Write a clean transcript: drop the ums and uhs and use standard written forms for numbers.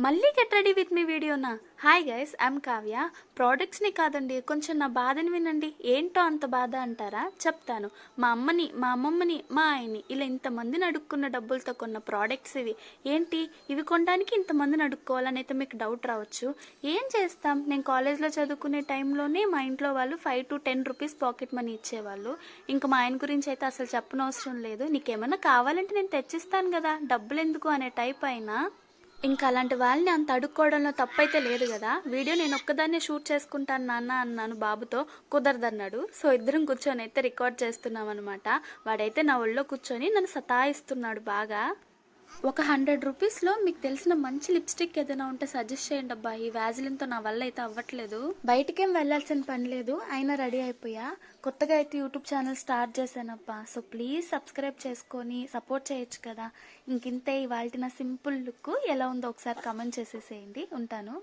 మళ్ళీ get ready with me వీడియోనా? Hi guys, I'm Kavya. ప్రోడక్ట్స్ని కాదండి, కొంచెం నా బాధని వినండి. ఏంటో అంత బాధ అంటారా? చెప్తాను. మా అమ్మని, మా అమ్మమ్మని, మా ఆయన్ని ఇలా ఇంతమందిని అడుక్కున్న డబ్బులతో కొన్న ప్రోడక్ట్స్ ఇవి. ఏంటి ఇవి కొనడానికి ఇంతమందిని అడుక్కోవాలని అయితే మీకు డౌట్ రావచ్చు. ఏం చేస్తాం, నేను కాలేజ్లో చదువుకునే టైంలోనే మా ఇంట్లో వాళ్ళు 5 to 10 రూపీస్ పాకెట్ మనీ ఇచ్చేవాళ్ళు. ఇంకా మా ఆయన గురించి అయితే అసలు చెప్పనవసరం లేదు. నీకేమైనా కావాలంటే నేను తెచ్చిస్తాను కదా, డబ్బులు ఎందుకు అనే టైప్ అయినా. ఇంకా అలాంటి వాళ్ళని అంత అడుక్కోవడంలో తప్పైతే లేదు కదా. వీడియో నేను ఒక్కదాన్నే షూట్ చేసుకుంటాను నాన్న అన్నాను బాబుతో. కుదరదన్నాడు. సో ఇద్దరం కూర్చొని అయితే రికార్డ్ చేస్తున్నాం అనమాట. వాడైతే నా ఒళ్ళో కూర్చొని నన్ను సతాయిస్తున్నాడు బాగా. ఒక 100 రూపీస్లో మీకు తెలిసిన మంచి లిప్స్టిక్ ఏదైనా ఉంటే సజెస్ట్ చేయండి అబ్బా. ఈ వ్యాజిలిన్తో నా వల్ల అయితే అవ్వట్లేదు. బయటికేం వెళ్ళాల్సిన పని లేదు, అయినా రెడీ అయిపోయా. కొత్తగా అయితే యూట్యూబ్ ఛానల్ స్టార్ట్ చేశానబ్బా. సో ప్లీజ్ సబ్స్క్రైబ్ చేసుకొని సపోర్ట్ చేయొచ్చు కదా. ఇంకింతే ఇవాళ నా సింపుల్ లుక్. ఎలా ఉందో ఒకసారి కమెంట్ చేసేసేయండి. ఉంటాను.